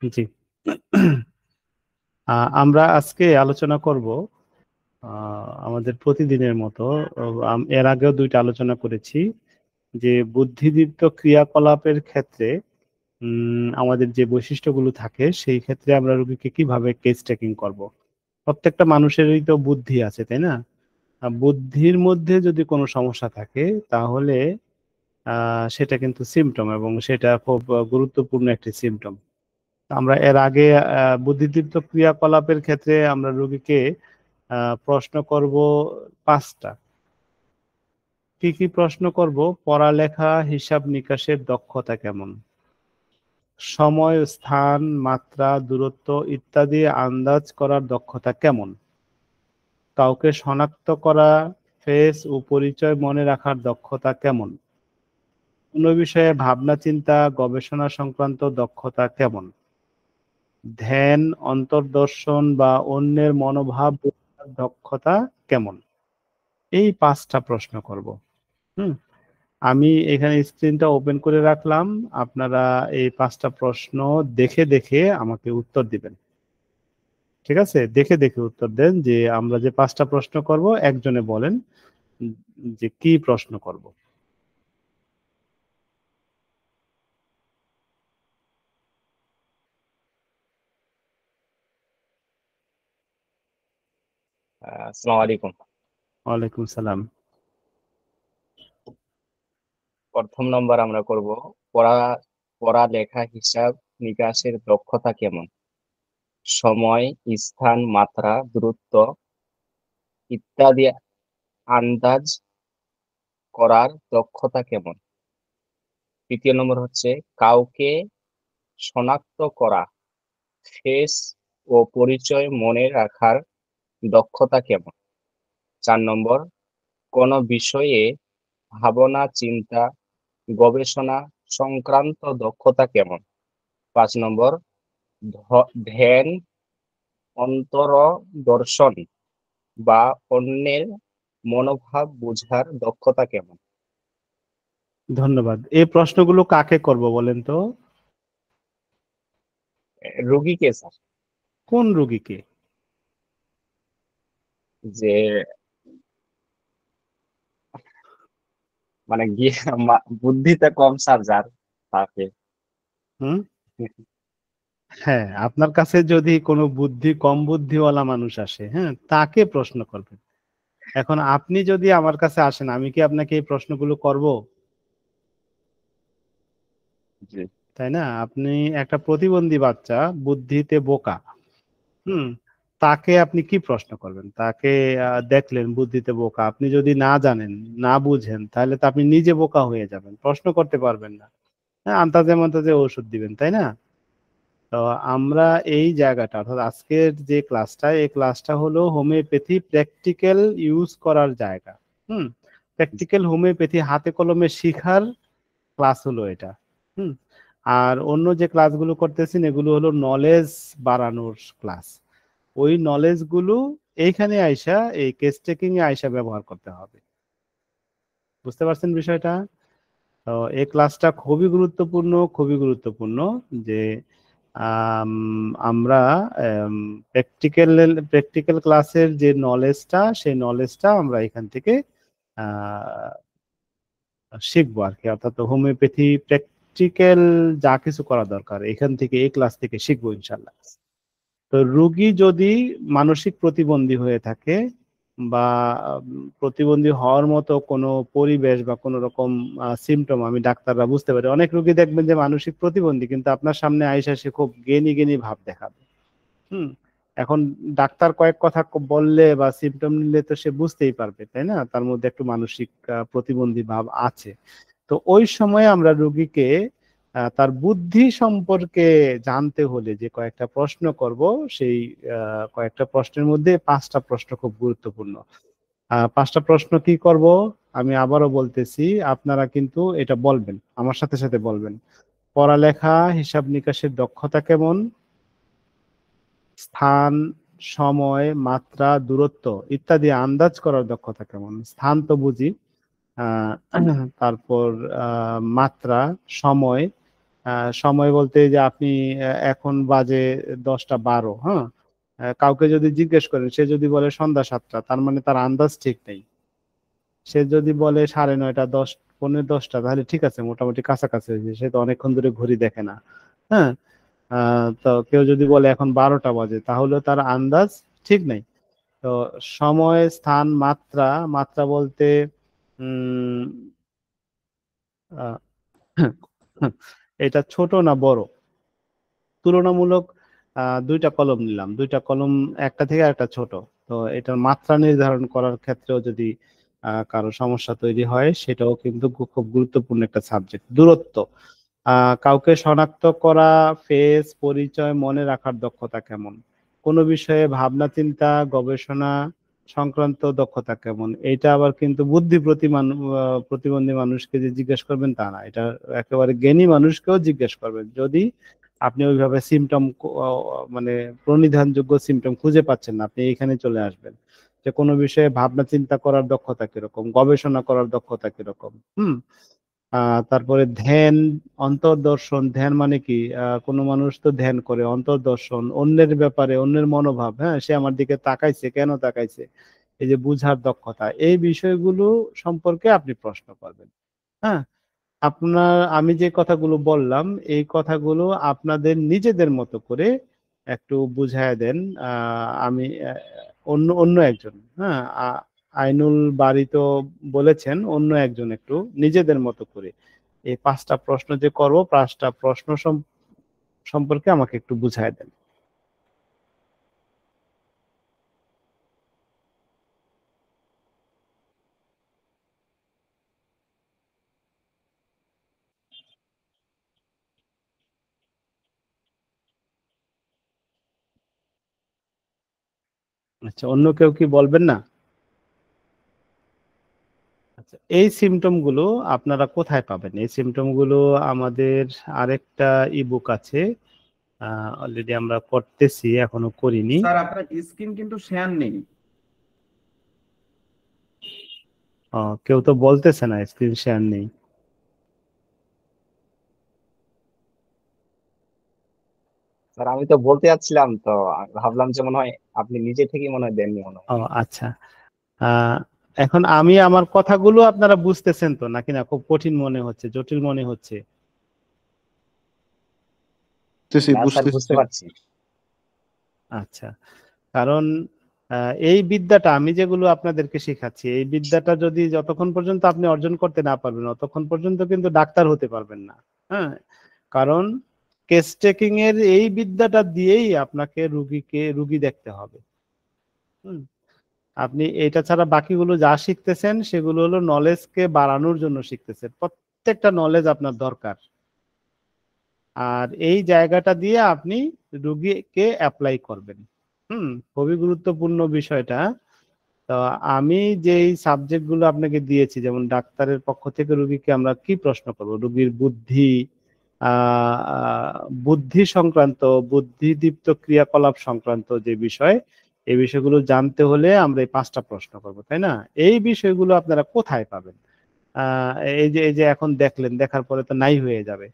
জি। আমরা আজকে আলোচনা করব আমাদের প্রতিদিনের মতো। এর আগেও দুইটা আলোচনা করেছি যে বুদ্ধিদীপ্ত ক্রিয়াকলাপের ক্ষেত্রে আমাদের যে বৈশিষ্ট্যগুলো থাকে সেই ক্ষেত্রে আমরা রোগীকে কিভাবে কেস টেকিং করব। প্রত্যেকটা মানুষেরই তো বুদ্ধি আছে, তাই না? বুদ্ধির মধ্যে যদি কোনো সমস্যা থাকে তাহলে সেটা কিন্তু সিম্পটম, এবং সেটা খুব গুরুত্বপূর্ণ একটি সিম্পটম। আমরা এর আগে বুদ্ধিদীপ্ত ক্রিয়াকলাপের ক্ষেত্রে আমরা রোগীকে প্রশ্ন করব 5টা। কি কি প্রশ্ন করব? পড়ালেখা, হিসাব নিকাশের দক্ষতা কেমন, সময়, স্থান, মাত্রা, দূরত্ব ইত্যাদি আন্দাজ করার দক্ষতা কেমন, কাউকে শনাক্ত করা, ফেস ও পরিচয় মনে রাখার দক্ষতা কেমন, কোনো বিষয়ে ভাবনা চিন্তা গবেষণা সংক্রান্ত দক্ষতা কেমন, ধ্যান, অন্তর্দর্শন বা অন্যের মনোভাব বোঝার দক্ষতা কেমন। এই 5টা প্রশ্ন করব। হুম আমি এখানে স্ক্রিনটা ওপেন করে রাখলাম। আপনারা এই 5টা প্রশ্ন দেখে দেখে আমাকে উত্তর দিবেন। ঠিক আছে? দেখে দেখে উত্তর দেন। যে আমরা যে 5টা প্রশ্ন করব একজনে বলেন উম, যে কি প্রশ্ন করব। আসসালামু আলাইকুম। ওয়ালাইকুম সালাম। প্রথম নম্বর আমরা করব পড়া পড়ালেখা হিসাব নিকাশের দক্ষতা কেমন, সময়, স্থান, মাত্রা, দূরত্ব ইত্যাদি আন্দাজ করার দক্ষতা কেমন। তৃতীয় নম্বর হচ্ছে কাউকে শনাক্ত করা, ফেস ও পরিচয় মনে রাখার দক্ষতা কেমন। 4 নম্বর কোন বিষয়ে ভাবনা চিন্তা গবেষণা সংক্রান্ত দক্ষতা কেমন। 5 নম্বর ধ্যান, অন্তরদর্শন বা অন্যের মনোভাব বোঝার দক্ষতা কেমন। ধন্যবাদ। এই প্রশ্নগুলো কাকে করব বলেন তো? রোগীকে স্যার, কোন রোগীকে? যে মানে গিয়ে বুদ্ধিতে কম স্যার যার তাকে। হুম হ্যাঁ, আপনার কাছে যদি কোনো কম বুদ্ধিওয়ালা মানুষ আসে, হ্যাঁ, তাকে প্রশ্ন করবেন। এখন আপনি যদি আমার কাছে আসেন, আমি কি আপনাকে এই প্রশ্নগুলো করব? জি। তাই না? আপনি একটা প্রতিবন্ধী বাচ্চা, বুদ্ধিতে বোকা। হুম তাকে আপনি কি প্রশ্ন করবেন? তাকে দেখলেন বুদ্ধিতে বোকা, আপনি যদি না জানেন, না বুঝেন, তাহলে তো আপনি নিজে বোকা হয়ে যাবেন, প্রশ্ন করতে পারবেন না। হ্যাঁ, আন্তাজে মান্তাজে ওষুধ দিবেন, তাই না? তো আমরা এই জায়গাটা, অর্থাৎ আজকের যে ক্লাসটা, এই ক্লাসটা হলো হোমিওপ্যাথি প্র্যাকটিক্যাল ইউজ করার জায়গা। হুম প্র্যাকটিক্যাল হোমিওপ্যাথি হাতে কলমে শিখার ক্লাস হলো এটা। হুম আর অন্য যে ক্লাসগুলো করতেছেন এগুলো হলো নলেজ বাড়ানোর ক্লাস। ওই নলেজ গুলো এইখানে আইসা, এই কেস টেকিং এ আইসা ব্যবহার করতে হবে। বুঝতে পারছেন বিষয়টা? তো এই ক্লাসটা খুবই গুরুত্বপূর্ণ, খুবই গুরুত্বপূর্ণ। যে আম, আমরা প্র্যাকটিক্যাল প্র্যাকটিক্যাল ক্লাসের যে নলেজটা, সেই নলেজটা আমরা এখান থেকে আহ, শিখবো আর কি। অর্থাৎ হোমিওপ্যাথি প্র্যাকটিক্যাল যা কিছু করা দরকার এখান থেকে, এই ক্লাস থেকে শিখবো ইনশাল্লাহ। তো রোগী যদি মানসিক প্রতিবন্ধী হয়ে থাকে, বা প্রতিবন্ধী হওয়ার মতো কোনো পরিবেশ বা কোনো রকম সিমটম আমি ডাক্তাররা বুঝতে পারি। অনেক রোগী দেখবেন যে মানসিক প্রতিবন্ধী, কিন্তু আপনার সামনে আইসা সে খুব জ্ঞানী জ্ঞানী ভাব দেখাবে। হুম এখন ডাক্তার কয়েক কথা বললে বা সিমটম নিলে তো সে বুঝতেই পারবে, তাই না, তার মধ্যে একটু মানসিক প্রতিবন্ধী ভাব আছে। তো ওই সময় আমরা রোগীকে তার বুদ্ধি সম্পর্কে জানতে হলে যে কয়েকটা প্রশ্ন করব, সেই কয়েকটা প্রশ্নের মধ্যে 5টা প্রশ্ন খুব গুরুত্বপূর্ণ। 5টা প্রশ্ন কি করব আমি আবারও বলতেছি, আপনারা কিন্তু এটা বলবেন, আমার সাথে সাথে বলবেন। পড়ালেখা, হিসাব নিকাশের দক্ষতা কেমন, স্থান, সময়, মাত্রা, দূরত্ব ইত্যাদি আন্দাজ করার দক্ষতা কেমন। স্থান তো বুঝি। তারপর মাত্রা, সময়, সময় বলতে যে আপনি এখন বাজে 10টা 12, হ্যাঁ, কাউকে যদি জিজ্ঞেস করেন, সে যদি বলে সন্ধ্যা 7টা, তার মানে তার আন্দাজ ঠিক নেই। সে যদি বলে 9:30, 10, পৌনে 10টা, তাহলে ঠিক আছে, মোটামুটি কাছাকাছি হয়েছে, সে তো অনেকক্ষণ ধরে ঘড়ি দেখে না। হ্যাঁ, তো কেউ যদি বলে এখন 12টা বাজে, তাহলে তার আন্দাজ ঠিক নেই। তো সময়, স্থান, মাত্রা, মাত্রা বলতে উম আহ, এটা ছোট না বড়, তুলনামূলক দুইটা কলম নিলাম, দুইটা কলম একটা থেকে একটা ছোট। তো এটার মাত্রা নির্ধারণ করার ক্ষেত্রেও যদি কারো সমস্যা তৈরি হয়, সেটাও কিন্তু খুব গুরুত্বপূর্ণ একটা সাবজেক্ট। দূরত্ব, কাউকে শনাক্ত করা, ফেস, পরিচয় মনে রাখার দক্ষতা কেমন, কোনো বিষয়ে ভাবনা চিন্তা গবেষণা সংক্রান্ত দক্ষতা কেমন। এটা আবার কিন্তু বুদ্ধি প্রতিবন্ধী মানুষকে যে জিজ্ঞেস করবেন তা না, এটা একেবারে জ্ঞানী মানুষকেও জিজ্ঞেস করবেন। যদি আপনি ওইভাবে সিমটম, মানে প্রণিধানযোগ্য সিমটম খুঁজে পাচ্ছেন না, আপনি এখানে চলে আসবেন যে কোনো বিষয়ে ভাবনা চিন্তা করার দক্ষতা কিরকম, গবেষণা করার দক্ষতা কিরকম। তারপরে ধ্যান, অন্তর্দর্শন। ধ্যান মানে কি? কোনো মানুষ তো ধ্যান করে, অন্তর্দর্শন অন্যের ব্যাপারে, অন্যের মনোভাব, হ্যাঁ, সে আমার দিকে তাকাইছে কেন তাকাইছে, এই যে বুঝার দক্ষতা, এই বিষয়গুলো সম্পর্কে আপনি প্রশ্ন করবেন। হ্যাঁ, আমি যে কথাগুলো বললাম, এই কথাগুলো আপনাদের নিজেদের মতো করে একটু বুঝায় দেন। আমি অন্য অন্য একজন, হ্যাঁ, আইনুল বারী তো বলেছেন, অন্য একজন একটু নিজেদের মতো করে এই 5টা প্রশ্ন যে করবো, 5টা প্রশ্ন সম্পর্কে আমাকে একটু বুঝায় দেন। আচ্ছা, অন্য কেউ কি বলবেন না? আচ্ছা, এই সিমটম গুলো আপনারা কোথায় পাবেন? এই সিমটম গুলো আমাদের আরেকটা ইবুক আছে, অলরেডি আমরা করতেছি, এখনো করিনি। স্যার আপনার স্ক্রিন কিন্তু শেয়ার নেই। কেউ তো বলতেছে না স্ক্রিন শেয়ার নেই। স্যার আমি তো বলতে যাচ্ছিলাম, তো আমি ভাবলাম যে মনে হয় আপনি নিজে থেকেই মনে হয় দেননি মনে হয়। ও আচ্ছা, আহ, এখন আমি আমার কথাগুলো আপনারা বুঝতেছেন তো নাকি? না খুব কঠিন মনে হচ্ছে, জটিল মনে হচ্ছে? বুঝতেছি হ্যাঁ স্যার বুঝতে বুঝতেছি। পারছি। আচ্ছা, কারণ এই বিদ্যাটা আমি যেগুলো আপনাদেরকে শেখাচ্ছি, এই বিদ্যাটা যদি যতক্ষণ পর্যন্ত আপনি অর্জন করতে না পারবেন, ততক্ষণ পর্যন্ত কিন্তু ডাক্তার হতে পারবেন না। হ্যাঁ, কারণ কেস টেকিং এর এই বিদ্যাটা দিয়েই আপনাকে রুগী দেখতে হবে। হুম, আপনি এটা ছাড়া বাকিগুলো যা শিখতেছেন, সেগুলো হলো নলেজকে বাড়ানোর জন্য শিখতেছেন। প্রত্যেকটা নলেজ আপনার দরকার, আর এই জায়গাটা দিয়ে আপনি রুগীকে অ্যাপ্লাই করবেন। খুবই গুরুত্বপূর্ণ বিষয়টা। তো আমি যেই সাবজেক্ট গুলো আপনাকে দিয়েছি, যেমন ডাক্তারের পক্ষ থেকে রুগীকে আমরা কি প্রশ্ন করব, রুগীর বুদ্ধি, আহ আহ, বুদ্ধি সংক্রান্ত, বুদ্ধিদীপ্ত ক্রিয়াকলাপ সংক্রান্ত যে বিষয়, এই বিষয়গুলো জানতে হলে আমরা এই 5টা প্রশ্ন করব, তাই না? এই বিষয়গুলো আপনারা কোথায় পাবেন? আহ এই যে এখন দেখলেন, দেখার পরে তো নাই হয়ে যাবে।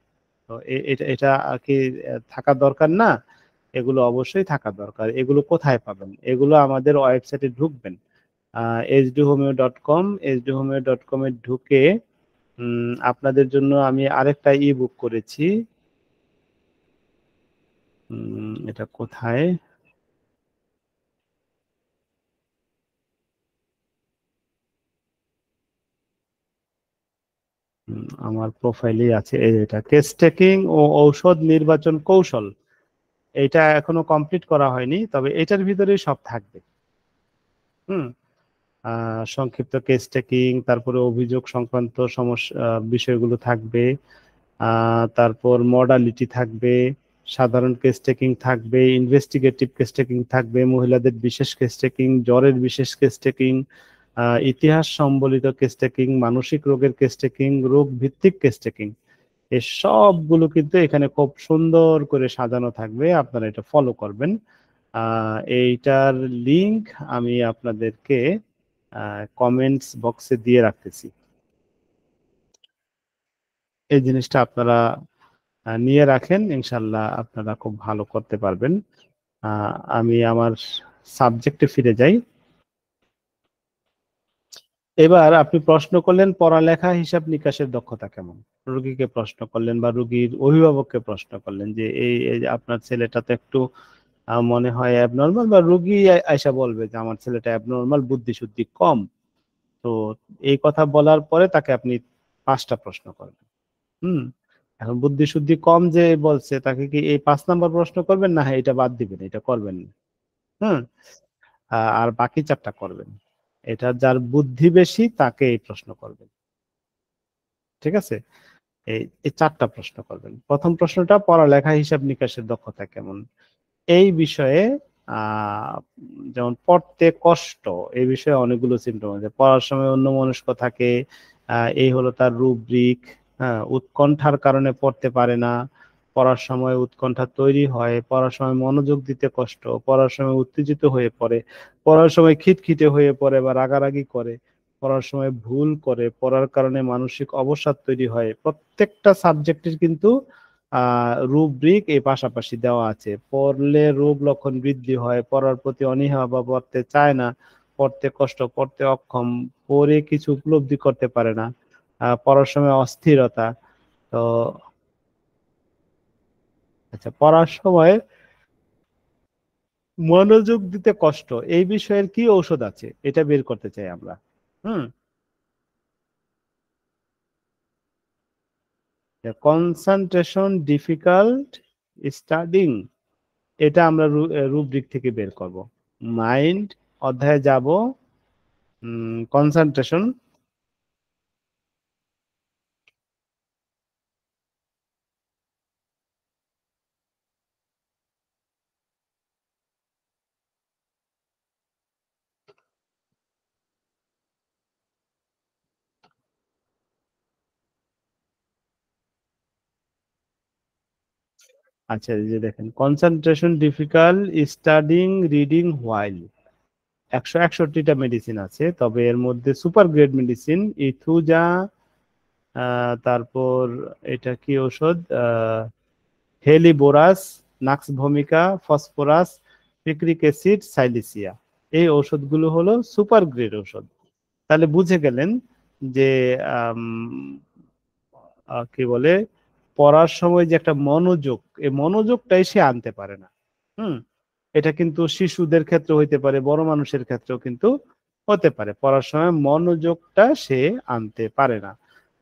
তো এটা এটা আর কি থাকা দরকার না? এগুলো অবশ্যই থাকা দরকার। এগুলো কোথায় পাবেন? এগুলো আমাদের ওয়েবসাইটে ঢুকবেন, hdhomeo.com। hdhomeo.com এ ঢুকে আপনাদের জন্য আমি আরেকটা ই বুক করেছি। এটা কোথায়? আমার প্রোফাইলেই আছে, এটা কেস টেকিং ও ঔষধ নির্বাচন কৌশল। এটা এখনো কমপ্লিট করা হয়নি, তবে এটার ভিতরেই সব থাকবে। হুম, সংক্ষিপ্ত কেস টেকিং, তারপরে অভিযোগ সংক্রান্ত সমস্যা, বিষয়গুলো থাকবে। তারপর মডালিটি থাকবে, সাধারণ কেস টেকিং থাকবে, ইনভেস্টিগেটিভ কেস টেকিং থাকবে, মহিলাদের বিশেষ কেস টেকিং, জ্বরের বিশেষ কেস টেকিং, ইতিহাস সম্বলিত কেস টেকিং, মানসিক রোগের কেস টেকিং, রোগ ভিত্তিক কেস টেকিং। এই সবগুলো কিন্তু এখানে খুব সুন্দর করে সাজানো থাকবে, আপনারা এটা ফলো করবেন। এইটার লিংক আমি আপনাদেরকে কমেন্টস বক্সে দিয়ে রাখতেছি। এই জিনিসটা আপনারা নিয়ে রাখেন, ইনশাল্লাহ আপনারা খুব ভালো করতে পারবেন। আমি আমার সাবজেক্টে ফিরে যাই। এবার আপনি প্রশ্ন করলেন পড়ালেখা হিসাব নিকাশের দক্ষতা কেমন, রোগীকে প্রশ্ন করলেন বা রোগীর অভিভাবককে প্রশ্ন করলেন যে এই যে আপনার ছেলেটা তো একটু মনে হয় অ্যাবনর্মাল, বা রোগী আয়সা বলবে যে আমার ছেলেটা অ্যাবনর্মাল, বুদ্ধি শুদ্ধি কম। তো এই কথা বলার পরে তাকে আপনি 5টা প্রশ্ন করবেন। এখন বুদ্ধি শুদ্ধি কম যে বলছে তাকে কি এই 5 নাম্বার প্রশ্ন করবেন, না হ্যাঁ এটা বাদ দিবেন, এটা করবেন না। হুম আর বাকি 4টা করবেন। এটা যার বুদ্ধি বেশি তাকে এই প্রশ্ন করবেন, ঠিক আছে? এই এই 4টা প্রশ্ন করবেন। প্রথম প্রশ্নটা পড়ালেখা হিসাব নিকাশের দক্ষতা কেমন, এই বিষয়ে আহ যেমন পড়তে কষ্ট, এই বিষয়ে অনেকগুলো সিমটম আছে। পড়ার সময় অন্যমনস্ক থাকে, এই হলো তার রুব্রিক। হ্যাঁ, উৎকণ্ঠার কারণে পড়তে পারে না, পড়ার সময় উৎকণ্ঠা তৈরি হয়, পড়ার সময় মনোযোগ দিতে কষ্ট, পড়ার সময় উত্তেজিত হয়ে পড়ে, পড়ার সময় খিটখিটে হয়ে পড়ে বা রাগারাগি করে, পড়ার সময় ভুল করে, পড়ার কারণে মানসিক অবসাদ তৈরি হয়। প্রত্যেকটা সাবজেক্টের কিন্তু রুব্রিক এই পাশাপাশি দেওয়া আছে। পড়লে রোগ লক্ষণ বৃদ্ধি হয়, পড়ার প্রতি অনীহা বা পড়তে চায় না, পড়তে কষ্ট, পড়তে অক্ষম, পড়ে কিছু উপলব্ধি করতে পারে না, পড়ার সময় অস্থিরতা। তো আচ্ছা, পড়ার সময় মনোযোগ দিতে কষ্ট, এই বিষয়ের কি ঔষধ আছে এটা বের করতে চাই আমরা। হুম কনসেন্ট্রেশন ডিফিকাল্ট স্টাডিং, এটা আমরা রুব্রিক থেকে বের করব। মাইন্ড অধ্যায়ে যাব, কনসেন্ট্রেশন। আচ্ছা, এই যে দেখেন concentration difficult studying reading while, 161টা মেডিসিন আছে, তবে এর মধ্যে সুপার গ্রেড মেডিসিন ইথুজা, তারপর এটা কি ওষুধ, হেলিবোরাস, নাক্স ভূমিকা, ফসফরাস, পিক্রিক অ্যাসিড, সাইলিসিয়া, এই ঔষধগুলো হলো সুপার গ্রেড ঔষধ। তাহলে বুঝে গেলেন যে আম, কি বলে, পড়ার সময় যে একটা মনোযোগ, এই মনোযোগটাই সে আনতে পারে না। হুম এটা কিন্তু শিশুদের ক্ষেত্রে হইতে পারে, বড় মানুষের ক্ষেত্রেও কিন্তু হতে পারে, পড়ার সময় মনোযোগটা সে আনতে পারে না।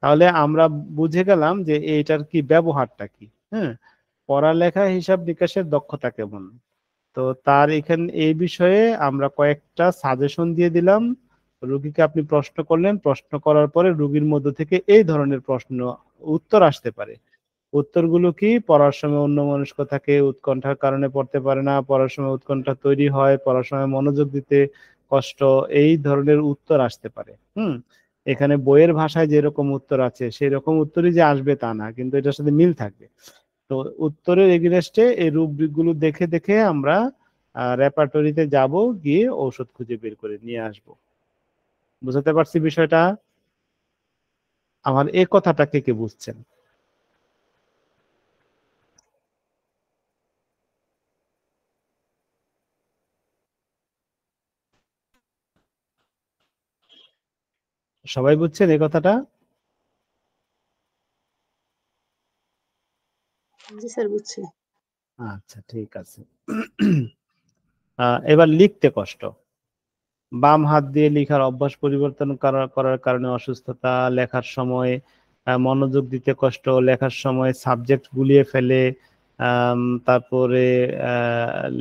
তাহলে আমরা বুঝে গেলাম যে এইটার কি ব্যবহারটা কি। হ্যাঁ, পড়ালেখা হিসাব নিকাশের দক্ষতা কেমন। তো তার এখানে এই বিষয়ে আমরা কয়েকটা সাজেশন দিয়ে দিলাম। রুগীকে আপনি প্রশ্ন করলেন, প্রশ্ন করার পরে রুগীর মধ্য থেকে এই ধরনের প্রশ্ন উত্তর আসতে পারে। উত্তরগুলো কি, পড়ার সময় অন্যমনস্ক থাকে, উৎকণ্ঠার কারণে পড়তে পারে না, পড়ার সময় উৎকণ্ঠা তৈরি হয়, পড়ার সময় মনোযোগ দিতে কষ্ট, এই ধরনের উত্তর আসতে পারে। এখানে বইয়ের ভাষায় যেরকম উত্তর আছে সেই রকম উত্তরই যে আসবে তা না, কিন্তু এটার সাথে মিল থাকবে। তো উত্তরের এগেইনস্টে এই রুব্রিক গুলো দেখে দেখে আমরা রেপার্টরিতে যাব, গিয়ে ঔষধ খুঁজে বের করে নিয়ে আসব। বুঝতে পারছি বিষয়টা? আমার এই কথাটা কে কে বুঝছেন? সবাই বুঝছেন এই কথাটা? জি স্যার, বুঝছি। আচ্ছা, ঠিক আছে। এবার লিখতে কষ্ট, বাম হাত দিয়ে লেখার অভ্যাস পরিবর্তন করার কারণে অসুস্থতা, লেখার সময় মনোযোগ দিতে কষ্ট, লেখার সময় সাবজেক্ট গুলিয়ে ফেলে, তারপরে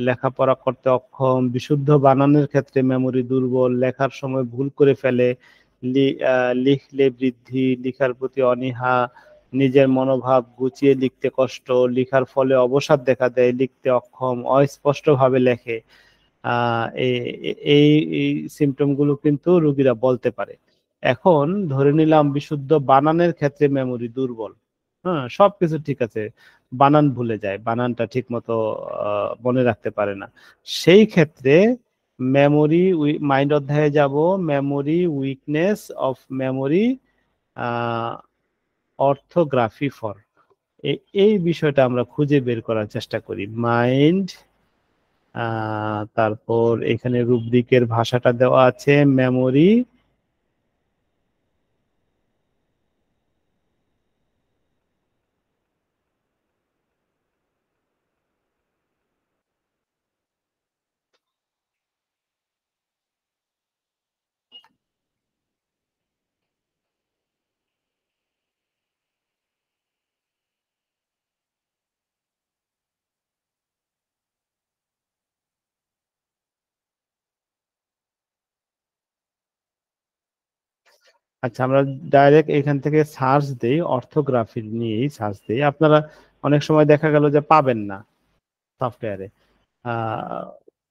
লেখাপড়া করতে অক্ষম, বিশুদ্ধ বানানের ক্ষেত্রে মেমোরি দুর্বল, লেখার সময় ভুল করে ফেলে, লিখলে বৃদ্ধি, লেখার প্রতি অনীহা, নিজের মনোভাব গুছিয়ে লিখতে কষ্ট, লেখার ফলে অবসাদ দেখা দেয়, লিখতে অক্ষম, অস্পষ্টভাবে লেখে। এই সিমটম গুলো কিন্তু রোগীরা বলতে পারে। এখন ধরে নিলাম বিশুদ্ধ বানানের ক্ষেত্রে মেমোরি দুর্বল। হ্যাঁ, সবকিছু ঠিক আছে, বানান ভুলে যায়, বানানটা ঠিক মতো মনে রাখতে পারে না। সেই ক্ষেত্রে মেমোরি, মাইন্ড অধ্যায়ে যাব, memory weakness of memory, orthography for, এই বিষয়টা আমরা খুঁজে বের করার চেষ্টা করি। মাইন্ড, তারপর এখানে রুব্রিকের ভাষাটা দেওয়া আছে মেমোরি, আচ্ছা আমরা ডাইরেক্ট এখান থেকে সার্চ দেই, অর্থোগ্রাফি নিয়েই সার্চ দেই, আপনারা অনেক সময় দেখা গেল যে পাবেন না সফটওয়্যারে,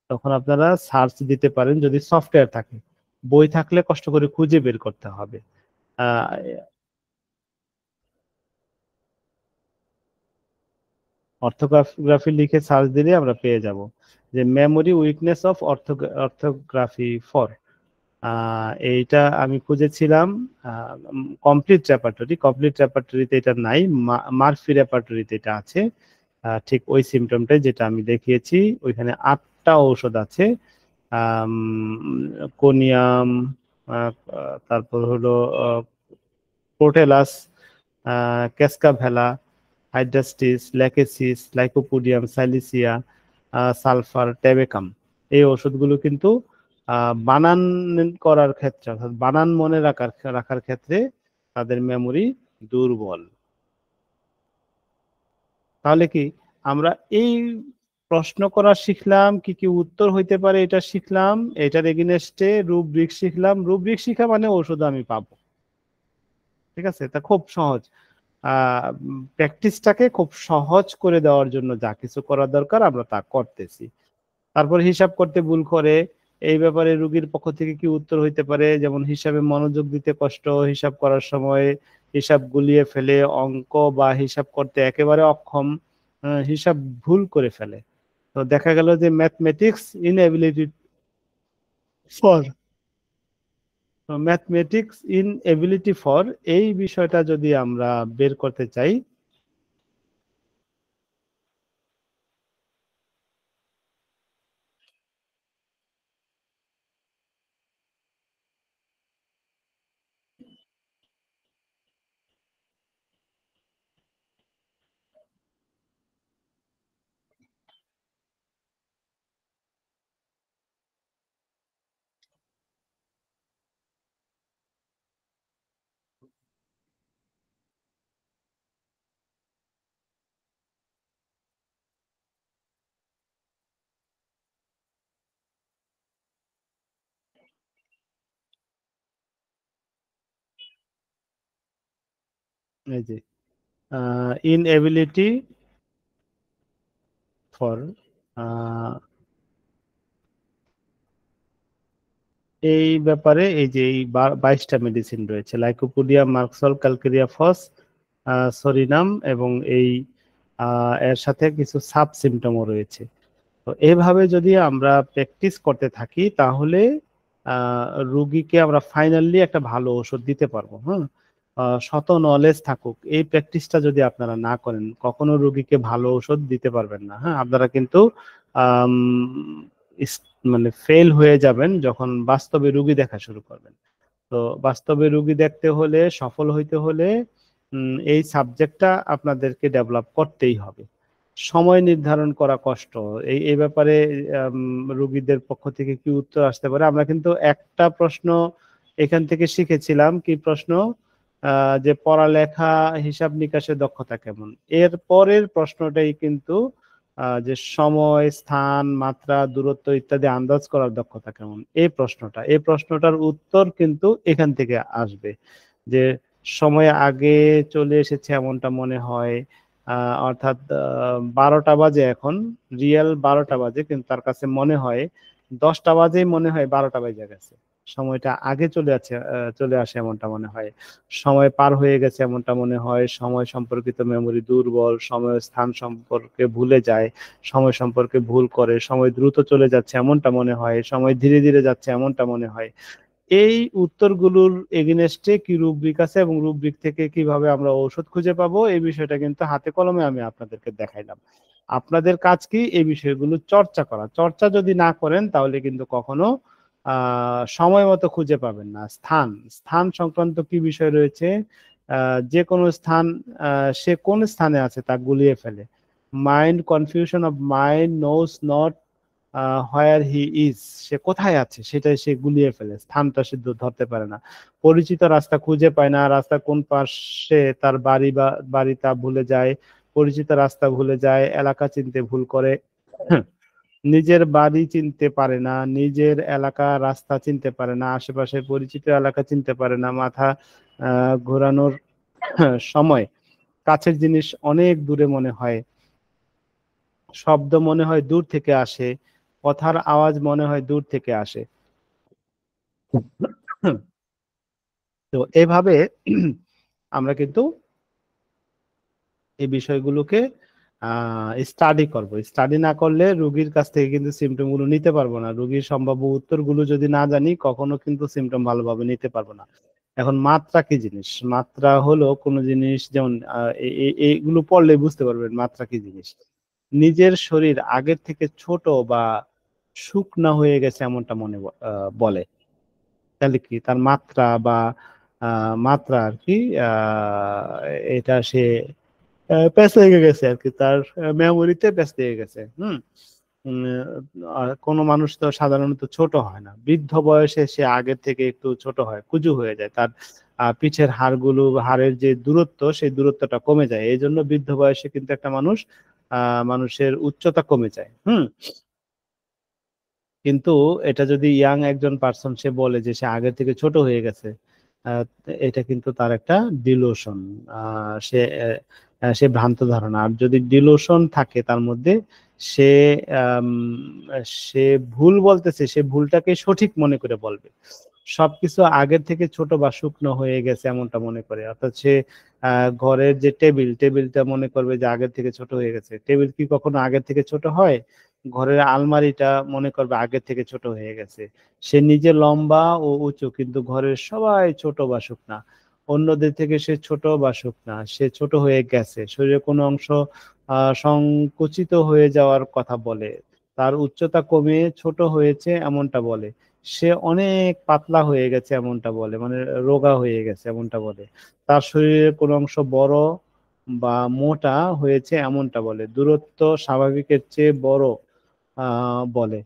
তখন আপনারা সার্চ দিতে পারেন যদি সফটওয়্যার থাকে। বই থাকলে কষ্ট করে খুঁজে বের করতে হবে। অর্থোগ্রাফি লিখে সার্চ দিলে আমরা পেয়ে যাব যে memory weakness of orthography for, এইটা আমি খুঁজেছিলাম কমপ্লিট রেপার্টরিতে এটা নাই, মার্ফি রেপার্টরিতে এটা আছে। ঠিক ওই সিমটমটাই যেটা আমি দেখিয়েছি, ওইখানে 8টা ঔষধ আছে। কোনিয়াম, তারপর হলো প্রোটেলাস, cascavella, hydrastis, lachesis, lycopodium, silicea, sulphur, tabacum. এই ওষুধগুলো কিন্তু বানান করার ক্ষেত্রে অর্থাৎ বানান মনে রাখার ক্ষেত্রে তাদের মেমোরি দুর্বল। তাহলে কি আমরা এই প্রশ্ন করা শিখলাম, কি কি উত্তর হইতে পারে এটা শিখলাম, এটার এগেইনস্টে রুব্রিক শিখলাম। রুব্রিক শিখা মানে ওষুধ আমি পাবো, ঠিক আছে? তা খুব সহজ। প্র্যাকটিসটাকে খুব সহজ করে দেওয়ার জন্য যা কিছু করা দরকার আমরা তা করতেছি। তারপর হিসাব করতে ভুল করে, এই ব্যাপারে রোগীর পক্ষ থেকে কি উত্তর হইতে পারে, যেমন হিসাবে মনোযোগ দিতে কষ্ট, হিসাব করার সময় হিসাব গুলিয়ে ফেলে, অঙ্ক বা হিসাব করতে একেবারে অক্ষম, হিসাব ভুল করে ফেলে। তো দেখা গেল যে ম্যাথমেটিক্স ইনএবিলিটি ফর, এই বিষয়টা যদি আমরা বের করতে চাই, এই যে ইনএবিলিটি ফর, এই ব্যাপারে এই যে এই 22টা মেডিসিন রয়েছে, লাইকোপোডিয়াম, মার্কসল, ক্যালকেরিয়া ফস, সরিনাম, এবং এই এর সাথে কিছু সাব সিমটমও রয়েছে। তো এইভাবে যদি আমরা প্র্যাকটিস করতে থাকি তাহলে রুগীকে আমরা ফাইনালি একটা ভালো ওষুধ দিতে পারবো। হ্যাঁ, শত নলেজ থাকুক, এই প্র্যাকটিসটা যদি আপনারা না করেন কখনো রুগীকে ভালো ওষুধ দিতে পারবেন না। হ্যাঁ, আপনারা কিন্তু আম, মানে ফেল হয়ে যাবেন যখন বাস্তবে রুগী দেখা শুরু করবেন। তো বাস্তবে রুগী দেখতে হলে, সফল হইতে হলে এই সাবজেক্টটা আপনাদেরকে ডেভেলপ করতেই হবে। সময় নির্ধারণ করা কষ্ট, এই ব্যাপারে রুগীদের পক্ষ থেকে কি উত্তর আসতে পারে। আমরা কিন্তু একটা প্রশ্ন এখান থেকে শিখেছিলাম, কি প্রশ্ন, যে পড়ালেখা হিসাব নিকাশের দক্ষতা কেমন। এর পরের প্রশ্নটাই কিন্তু যে সময়, স্থান, মাত্রা, দূরত্ব ইত্যাদি আন্দাজ করার দক্ষতা কেমন, এই প্রশ্নটার উত্তর কিন্তু এখান থেকে আসবে। যে সময় আগে চলে এসেছে এমনটা মনে হয়, অর্থাৎ 12টা বাজে, এখন রিয়েল 12টা বাজে, কিন্তু তার কাছে মনে হয় 10টা বাজেই মনে হয় 12টা বেজে গেছে। সময়টা আগে চলে আসে এমনটা মনে হয়, সময় পার হয়ে গেছে এমনটা মনে হয়, সময় সম্পর্কিত মেমোরি দুর্বল, সময় স্থান সম্পর্কে ভুলে যায়, সময় সম্পর্কে ভুল করে, সময় দ্রুত চলে যাচ্ছে এমনটা মনে হয়, সময় ধীরে ধীরে যাচ্ছে এমনটা মনে হয়। এই উত্তরগুলোর এগেনস্টে কি রুব্রিক আছে এবং রুব্রিক থেকে কিভাবে আমরা ঔষধ খুঁজে পাবো এই বিষয়টা কিন্তু হাতে কলমে আমি আপনাদেরকে দেখাইলাম। আপনাদের কাজ কি এই বিষয়গুলো চর্চা করা। চর্চা যদি না করেন তাহলে কিন্তু কখনো সময় মতো খুঁজে পাবেন না। স্থান সংক্রান্ত কি বিষয় রয়েছে, যে কোনো স্থান, সে কোন স্থানে আছে তা গুলিয়ে ফেলে। Mind, confusion of mind knows not where he is, সে কোথায় আছে সেটাই সে গুলিয়ে ফেলে, স্থানটা সে ধরতে পারে না। পরিচিত রাস্তা খুঁজে পায় না, রাস্তা কোন পাশে তার বাড়ি বা বাড়ি তা ভুলে যায়, পরিচিত রাস্তা ভুলে যায়, এলাকা চিনতে ভুল করে, নিজের বাড়ি চিনতে পারে না, নিজের এলাকা রাস্তা চিনতে পারে না, আশেপাশের পরিচিত এলাকা চিনতে পারে না, মাথা ঘোরানোর সময় কাছের জিনিস অনেক দূরে মনে হয়, শব্দ মনে হয় দূর থেকে আসে, কথার আওয়াজ মনে হয় দূর থেকে আসে। তো এভাবে আমরা কিন্তু এই বিষয়গুলোকে স্টাডি করব। স্টাডি না করলে রোগীর কাছ থেকে কিন্তু সিমটম গুলো নিতে পারবো না। রোগীর সম্ভাব্য উত্তরগুলো যদি না জানি কখনো কিন্তু সিমটম ভালোভাবে নিতে পারবো না। এখন মাত্রা কি জিনিস? মাত্রা হলো কোনো জিনিস, যেমন এইগুলো পড়লে বুঝতে পারবেন মাত্রা কি জিনিস। নিজের শরীর আগের থেকে ছোট বা শুকনা হয়ে গেছে এমনটা বলে, তাহলে কি তার মাত্রা বা মাত্রা আর কি, এটা সে প্যাচ লেগে গেছে আর কি, তার মেমোরিতে প্যাচ লেগে গেছে। আর কোনো মানুষ তো সাধারণত ছোট হয় না, বৃদ্ধ বয়সে সে আগের থেকে একটু ছোট হয়, কুজু হয়ে যায়, তার পিছের হাড়গুলো, হাড়ের যে দূরত্ব সেই দূরত্বটা কমে যায়। এই জন্য বৃদ্ধ বয়সে কিন্তু একটা মানুষের উচ্চতা কমে যায়। কিন্তু এটা যদি ইয়াং একজন পার্সন সে বলে যে সে আগের থেকে ছোট হয়ে গেছে, আহ, এটা কিন্তু তার একটা ডিলোশন, সে ভ্রান্ত ধারণা। আর যদি ডিলোশন থাকে তার মধ্যে, সে আম, সে ভুল বলতেছে, সে ভুলটাকে সঠিক মনে করে বলবে, সবকিছু আগের থেকে ছোট বা শুকনো হয়ে গেছে এমনটা মনে করে। অর্থাৎ সে ঘরের যে টেবিলটা মনে করবে যে আগের থেকে ছোট হয়ে গেছে। টেবিল কি কখনো আগের থেকে ছোট হয়? ঘরের আলমারিটা মনে করবে আগের থেকে ছোট হয়ে গেছে। সে নিজে লম্বা ও উঁচু কিন্তু ঘরের সবাই ছোট বা শুকনা, অন্যদের থেকে সে ছোট বা শুকনা, সে ছোট হয়ে গেছে, শরীরের কোনো অংশ সংকুচিত হয়ে যাওয়ার কথা বলে, তার উচ্চতা কমে ছোট হয়েছে এমনটা বলে, সে অনেক পাতলা হয়ে গেছে এমনটা বলে, মানে রোগা হয়ে গেছে এমনটা বলে, তার শরীরের কোনো অংশ বড় বা মোটা হয়েছে এমনটা বলে, দূরত্ব স্বাভাবিকের চেয়ে বড় বলে।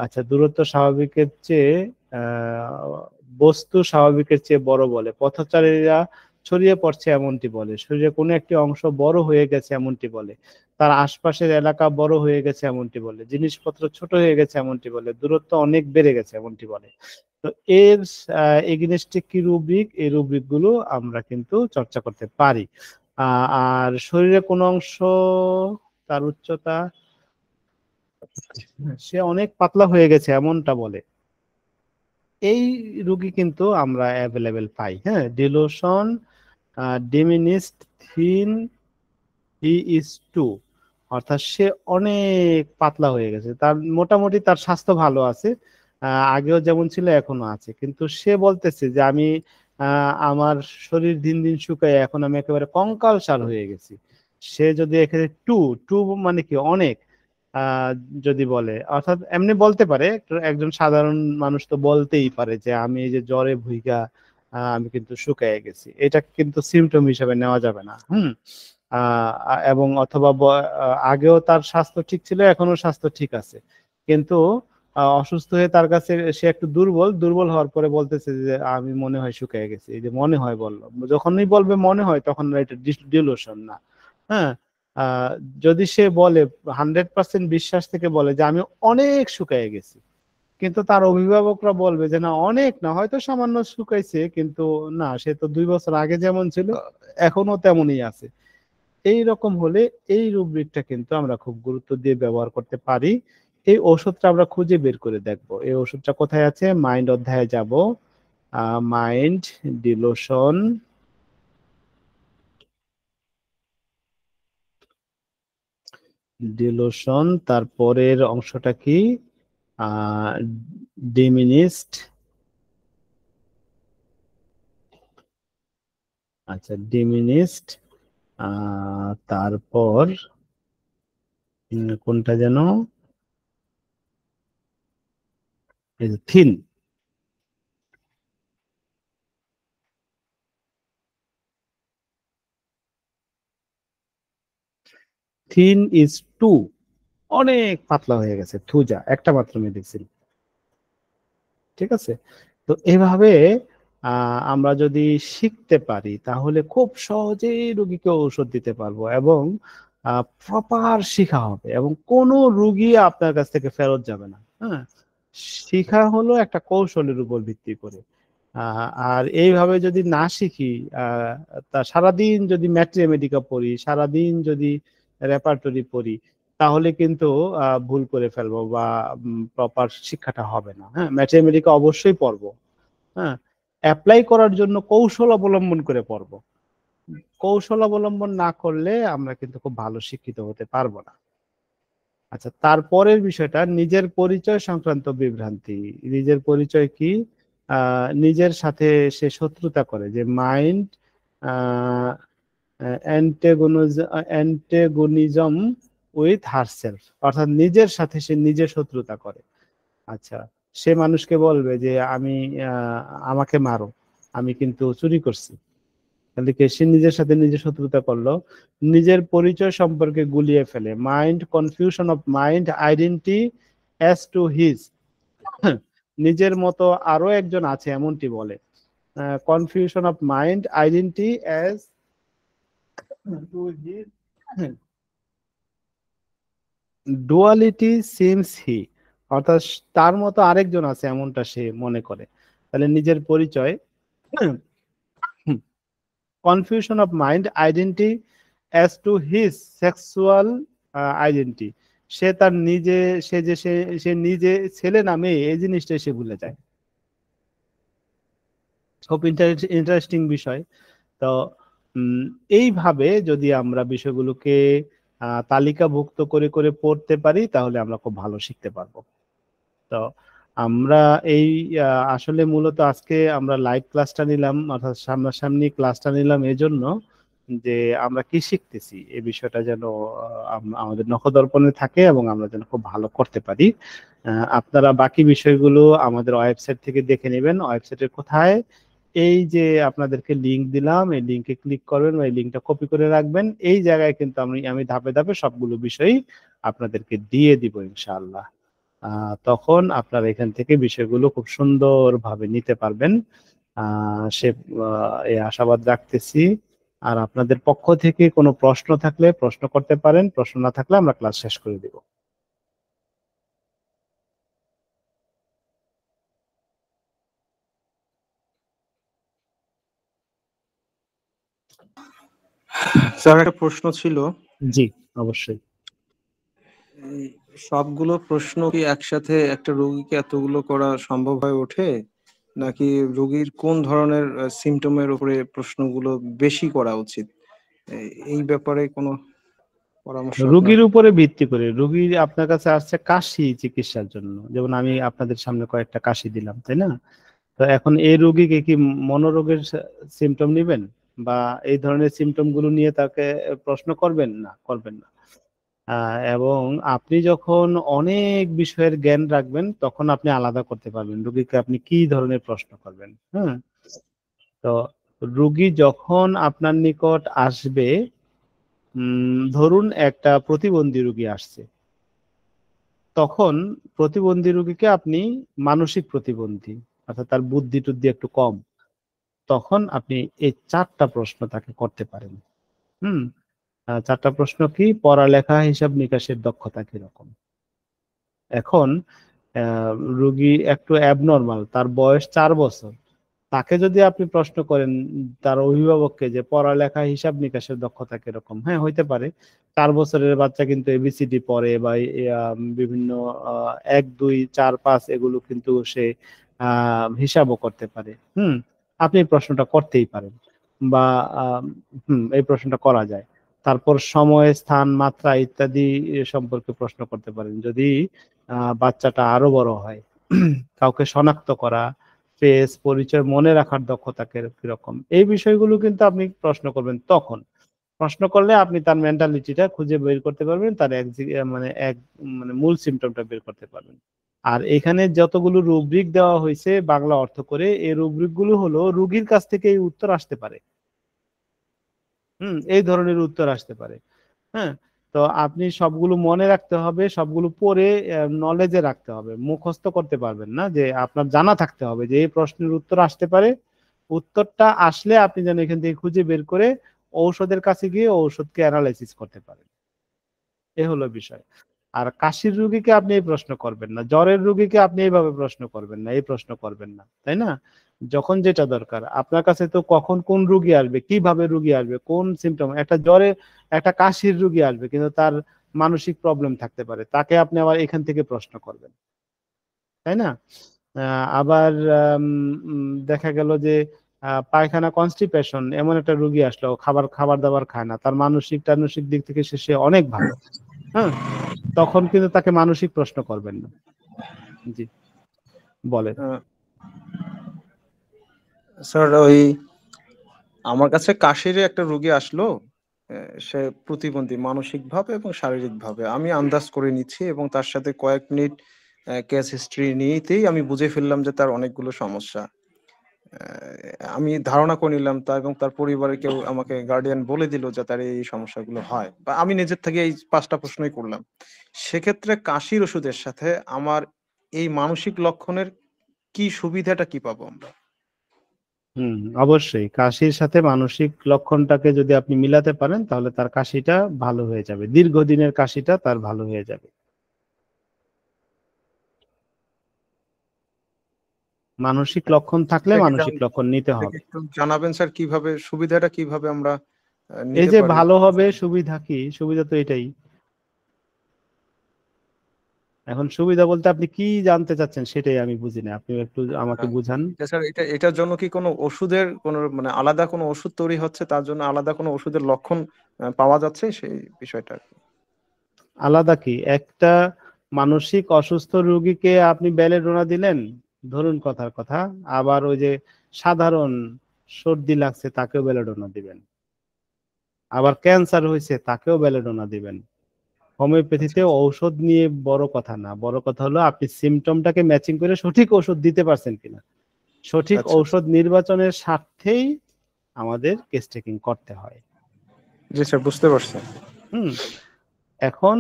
আচ্ছা, দূরত্ব স্বাভাবিকের চেয়ে আহ, বস্তু স্বাভাবিকের চেয়ে বড় বলে, পথচারীরা ছড়িয়ে পড়ছে এমনটি বলে, শরীরে কোনো একটি অংশ বড় হয়ে গেছে এমনটি বলে, তার আশপাশের এলাকা বড় হয়ে গেছে এমনটি বলে, জিনিসপত্র ছোট হয়ে গেছে এমনটি বলে, দূরত্ব অনেক বেড়ে গেছে এমনটি বলে। তো এর এগেনস্টে কি রুব্রিক, এই রুব্রিক গুলো আমরা কিন্তু চর্চা করতে পারি। আর শরীরে কোনো অংশ, তার উচ্চতা, সে অনেক পাতলা হয়ে গেছে এমনটা বলে, এই রোগী কিন্তু আমরা অ্যাভেলেবেল পাই। হ্যাঁ, delusion, diminished, thin, he is too, অর্থাৎ সে অনেক পাতলা হয়ে গেছে, তার মোটামুটি তার স্বাস্থ্য ভালো আছে, আগেও যেমন ছিল এখনো আছে, কিন্তু সে বলতেছে যে আমি আমার শরীর দিন দিন শুকায় এখন আমি একেবারে কঙ্কালসার হয়ে গেছি। সে যদি এখানে টু টু মানে কি অনেক, আহ যদি বলে, অর্থাৎ এমনি বলতে পারে, একজন সাধারণ মানুষ তো বলতেই পারে যে আমি এই যে জ্বরে ভুইগা আমি কিন্তু শুকায় গেছি, এটা কিন্তু সিমটম হিসেবে নেওয়া যাবে না। এবং অথবা আগেও তার স্বাস্থ্য ঠিক ছিল, এখনো স্বাস্থ্য ঠিক আছে, কিন্তু অসুস্থ হয়ে তার কাছে সে একটু দুর্বল, দুর্বল হওয়ার পরে বলতেছে যে আমি মনে হয় শুকিয়ে গেছি। এই যে মনে হয় বললো, যখনই বলবে মনে হয় তখন এটা ডিলুশন না। হ্যাঁ, আহ, যদি সে বলে 100% বিশ্বাস থেকে বলে যে আমি অনেক শুকিয়ে গেছি, কিন্তু তার অভিভাবকরা বলবে যে না অনেক না, হয়তো সামান্য শুকাইছে, কিন্তু না, সে তো 2 বছর আগে যেমন ছিল এখনো তেমনই আছে। এই রকম হলে এই রুব্রিকটা কিন্তু আমরা খুব গুরুত্ব দিয়ে ব্যবহার করতে পারি। এই ওষুধটা আমরা খুঁজে বের করে দেখব, এই ওষুধটা কোথায় আছে, মাইন্ড অধ্যায়ে যাব, মাইন্ড, ডিলোশন, তারপরের অংশটা কি, আহ ডিমিনিস্ট, আচ্ছা, ডিমিনিস্ট, তারপর কোনটা যেন, থিন। থিন ইজ টু, অনেক পাতলা হয়ে গেছে, থুজা, একটা মাত্র মেডিসিন। ঠিক আছে, তো এভাবে আমরা যদি শিখতে পারি তাহলে খুব সহজেই রোগীকে ঔষধ দিতে পারবো, এবং প্রপার শিখা হবে, এবং কোনো রুগী আপনার কাছ থেকে ফেরত যাবে না। হ্যাঁ, শিখা হলো একটা কৌশলের উপর ভিত্তি করে। আর এইভাবে যদি না শিখি, তা সারাদিন যদি ম্যাথমেটিকা পড়ি, সারাদিন যদি রেপার্টরি পড়ি, তাহলে কিন্তু ভুল করে ফেলবো, বা প্রপার শিক্ষাটা হবে না। হ্যাঁ, ম্যাথমেটিকা অবশ্যই পড়বো। হ্যাঁ, অ্যাপ্লাই করার জন্য কৌশল অবলম্বন করে পড়বো। কৌশল অবলম্বন না করলে আমরা কিন্তু খুব ভালো শিক্ষিত হতে পারবো না। আচ্ছা, তারপরের বিষয়টা নিজের পরিচয় সংক্রান্ত বিভ্রান্তি। নিজের পরিচয় কি? নিজের সাথে সে শত্রুতা করে, যে মাইন্ড অ্যান্টেগনিজম উইথ হারসেলফ, অর্থাৎ নিজের সাথে সে নিজে শত্রুতা করে। আচ্ছা, সে মানুষকে বলবে যে আমি, আমাকে মারো, আমি কিন্তু চুরি করছি। তাহলে কি সে নিজের সাথে নিজে শত্রুতা করলো, নিজের পরিচয় সম্পর্কে গুলিয়ে ফেলে। Mind confusion of mind identity as to his, নিজের মতো আরো একজন আছে এমনটি বলে। Confusion of mind identity as to his, duality seems he, অর্থাৎ তার মতো আরেকজন আছে এমনটা সে মনে করে। তাহলে নিজের পরিচয়, confusion of mind identity as to his sexual identity, সে তার নিজে, সে যে সে নিজে ছেলে না মেয়ে এই জিনিসটাই সে ভুলে যায়। খুব ইন্টারেস্টিং বিষয়। তো এইভাবে যদি আমরা বিষয়গুলোকে তালিকাভুক্ত করে করে পড়তে পারি, তাহলে আমরা খুব ভালো শিখতে পারবো। তো আমরা এই আসলে মূলত আজকে আমরা লাইভ ক্লাসটা নিলাম, অর্থাৎ সামনাসামনি ক্লাসটা নিলাম এজন্য যে আমরা কি শিখতেছি এই বিষয়টা যেন আমাদের নখদর্পণে থাকে, এবং আমরা যেন খুব ভালো করতে পারি। আপনারা বাকি বিষয়গুলো আমাদের ওয়েবসাইট থেকে দেখে নেবেন। ওয়েবসাইটের কোথায়, এই যে আপনাদেরকে লিংক দিলাম, এই লিংকে ক্লিক করবেন, বা এই লিংকটা কপি করে রাখবেন। এই জায়গায় কিন্তু আমি ধাপে ধাপে সবগুলো বিষয় আপনাদেরকে দিয়ে দিব ইনশাআল্লাহ। তখন আপনারা এখান থেকে বিষয়গুলো খুব সুন্দরভাবে নিতে পারবেন। সে এই আশাবাদ রাখতেছি। আর আপনাদের পক্ষ থেকে কোনো প্রশ্ন থাকলে প্রশ্ন করতে পারেন, প্রশ্ন না থাকলে আমরা ক্লাস শেষ করে দিব। স্যার, একটা প্রশ্ন ছিল। জি, অবশ্যই। এই সবগুলো প্রশ্ন কি একসাথে একটা রোগীকে এতগুলো করা সম্ভব হয়ে ওঠে, নাকি রোগীর কোন ধরনের সিমটমের উপরে প্রশ্নগুলো বেশি করা উচিত? এই ব্যাপারে কোনো পরামর্শ আপনার? রোগীর উপরে ভিত্তি করে, রোগী আপনার কাছে আসছে কাশি চিকিৎসার জন্য, যেমন আমি আপনাদের সামনে কয়েকটা কাশি দিলাম, তাই না? তো এখন এই রোগীকে কি মনোরোগের সিমটম নিবেন, বা এই ধরনের সিমটম গুলো নিয়ে তাকে প্রশ্ন করবেন? না, করবেন না। এবং আপনি যখন অনেক বিষয়ের জ্ঞান রাখবেন, তখন আপনি আলাদা করতে পারবেন রোগীকে আপনি কি ধরনের প্রশ্ন করবেন। হ্যাঁ, তো রোগী যখন আপনার নিকট আসবে, ধরুন একটা প্রতিবন্ধী রোগী আসছে, তখন প্রতিবন্ধী রোগীকে আপনি মানসিক প্রতিবন্ধী, অর্থাৎ তার বুদ্ধি টুদ্ধি একটু কম, তখন আপনি এই 4টা প্রশ্ন তাকে করতে পারেন। হুম, 4টা প্রশ্ন কি? পড়ালেখা, হিসাব নিকাশের দক্ষতা কিরকম। এখন রোগী একটু অ্যাবনর্মাল, তার বয়স 4 বছর, তাকে যদি আপনি প্রশ্ন করেন তার অভিভাবককে যে পড়ালেখা, হিসাব নিকাশের দক্ষতা কিরকম, হ্যাঁ হইতে পারে 4 বছরের বাচ্চা কিন্তু এবিসিডি পড়ে, বা বিভিন্ন 1 2 4 5 এগুলো কিন্তু সে হিসাবও করতে পারে। আপনি এই প্রশ্নটা করতেই পারেন, বা এই প্রশ্নটা করা যায়। তারপর সময়, স্থান, মাত্রা ইত্যাদি সম্পর্কে প্রশ্ন করতে পারেন। যদি বাচ্চাটা আরো বড় হয়, কাউকে শনাক্ত করা, ফেস, পরিচয় মনে রাখার দক্ষতা কিরকম, এই বিষয়গুলো কিন্তু আপনি প্রশ্ন করবেন। তখন প্রশ্ন করলে আপনি তার মেন্টালিটিটা খুঁজে বের করতে পারবেন, তার মানে মূল সিমটমটা বের করতে পারবেন। আর এখানে যতগুলো রুব্রিক দেওয়া হয়েছে বাংলা অর্থ করে, এই রুব্রিক গুলো হলো রুগীর কাছ থেকে এই উত্তর আসতে পারে। এই ধরনের উত্তর আসতে পারে। হ্যাঁ, তো আপনি সবগুলো মনে রাখতে হবে, সবগুলো পড়ে নলেজে রাখতে হবে, মুখস্থ করতে পারবেন না, যে আপনার জানা থাকতে হবে যে এই প্রশ্নের উত্তর আসতে পারে। উত্তরটা আসলে আপনি যেন এখান থেকে খুঁজে বের করে ঔষধের কাছে গিয়ে ঔষধকে অ্যানালাইসিস করতে পারেন। এ হলো বিষয়। আর কাশির রুগীকে আপনি এই প্রশ্ন করবেন না, জ্বরের রুগীকে আপনি এইভাবে প্রশ্ন করবেন না, এই প্রশ্ন করবেন না, তাই না? যখন যেটা দরকার আপনার কাছে, তো কখন কোন রুগী আসবে, কিভাবে রুগী আসবে, কোন সিমটম, একটা জ্বরে একটা কাশির রুগী আসবে কিন্তু তার মানসিক প্রবলেম থাকতে পারে, তাকে আপনি আবার এখান থেকে প্রশ্ন করবেন, তাই না? আবার দেখা গেল যে পায়খানা কনস্টিপেশন, এমন একটা রুগী আসলো, খাবার দাবার খায় না, তার মানসিক টানসিক দিক থেকে সে অনেক ভালো। হ্যাঁ, তখন কিন্তু তাকে মানসিক প্রশ্ন করবেন না। জি, বলেন। স্যার, ওই আমার কাছে কাশির একটা রোগী আসলো। সে প্রতিবন্ধী মানসিকভাবে এবং শারীরিকভাবে। আমি আন্দাজ করে নিচ্ছি এবং তার সাথে কয়েক মিনিট কেস হিস্ট্রি নিতেই আমি বুঝে ফেললাম যে তার অনেকগুলো সমস্যা। আমি ধারণা করে নিলাম এবং তার পরিবারের কেউ আমাকে গার্ডিয়ান বলে দিল যে তার এই সমস্যাগুলো হয়, বা আমি নিজের থেকে এই 5টা প্রশ্নই করলাম। সেক্ষেত্রে কাশির ওষুধের সাথে আমার এই মানসিক লক্ষণের কি সুবিধাটা কি পাবো আমরা? অবশ্যই কাশির সাথে মানসিক লক্ষণটাকে যদি আপনি মিলাতে পারেন তাহলে তার কাশিটা ভালো হয়ে যাবে, দীর্ঘদিনের কাশিটা তার ভালো হয়ে যাবে। মানসিক লক্ষণ থাকলে এটা কি মানসিক লক্ষণ নিতে এটা কি হবে। একটু জানাবেন স্যার, কিভাবে সুবিধাটা কিভাবে আমরা এই নিতে যে পারি? ভালো হবে, সুবিধা কি? সুবিধা তো এটাই। এখন সুবিধা বলতে আপনি কি জানতে চাচ্ছেন সেটাই আমি বুঝি না, আপনি একটু আমাকে হ্যাঁ, বুঝান। স্যার, এটার জন্য কি কোনো ওষুধের কোনো মানে আলাদা কোনো ওষুধ তৈরি হচ্ছে, তার জন্য আলাদা কোনো ওষুধের লক্ষণ পাওয়া যাচ্ছে সেই বিষয়টা আর কি? আলাদা কি? একটা মানসিক অসুস্থ রোগীকে আপনি বেলেডোনা দিলেন, ধরুন কথার কথা, আবার ওই যে সাধারণ সর্দি লাগছে তাকেও বেলেডোনা দিবেন, আবার ক্যান্সার হয়েছে তাকেও বেলেডোনা দিবেন। আচ্ছা, হোমিওপ্যাথিতে আচ্ছা, ঔষধ নিয়ে বড় কথা না, বড় কথা হলো আপনি সিমটমটাকে ম্যাচিং করে সঠিক ঔষধ দিতে পারছেন কিনা। সঠিক আচ্ছা, আচ্ছা। ঔষধ নির্বাচনের স্বার্থেই আমাদের কেস টেকিং করতে হয়। জি স্যার, বুঝতে পারছি। হুম এখন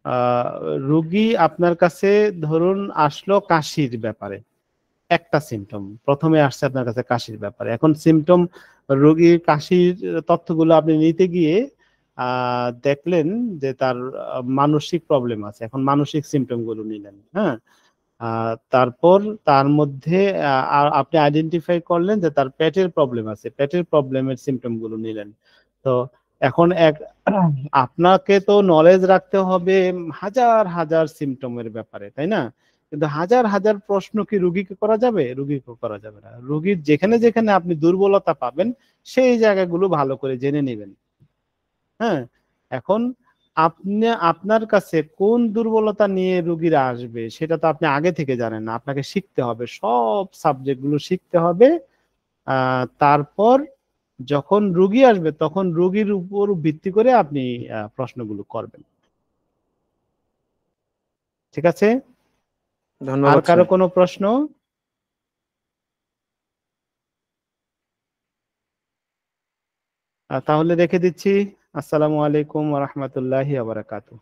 আহ রুগী আপনার কাছে ধরুন আসলো কাশির ব্যাপারে, একটা সিমটম প্রথমে আসছে আপনার কাছে কাশির ব্যাপারে। এখন সিমটম, রোগীর কাশির তথ্যগুলো আপনি নিতে গিয়ে দেখলেন যে তার মানসিক প্রবলেম আছে, এখন মানসিক সিমটম গুলো নিলেন। হ্যাঁ, তারপর তার মধ্যে আপনি আইডেন্টিফাই করলেন যে তার পেটের প্রবলেম আছে, পেটের প্রবলেমের সিমটম গুলো নিলেন। তো এখন আপনাকে তো নলেজ রাখতে হবে হাজার হাজার সিমটমের ব্যাপারে, তাই না? কিন্তু হাজার হাজার প্রশ্ন কি রুগীকে করা যাবে? রুগীকে করা যাবে না। রুগীর যেখানে যেখানে আপনি দুর্বলতা পাবেন সেই জায়গাগুলো ভালো করে জেনে নেবেন। হ্যাঁ, এখন আপনি আপনার কাছে কোন দুর্বলতা নিয়ে রুগীরা আসবে সেটা তো আপনি আগে থেকে জানেন না, আপনাকে শিখতে হবে, সব সাবজেক্ট গুলো শিখতে হবে। তারপর যখন রুগী আসবে তখন রুগীর উপর ভিত্তি করে আপনি প্রশ্নগুলো করবেন। ঠিক আছে? আর ধন্যবাদ কারো স্যার। কোনো প্রশ্ন? তাহলে রেখে দিচ্ছি। আসসালামু আলাইকুম ওয়া রাহমাতুল্লাহি ওয়া বারাকাতুহু।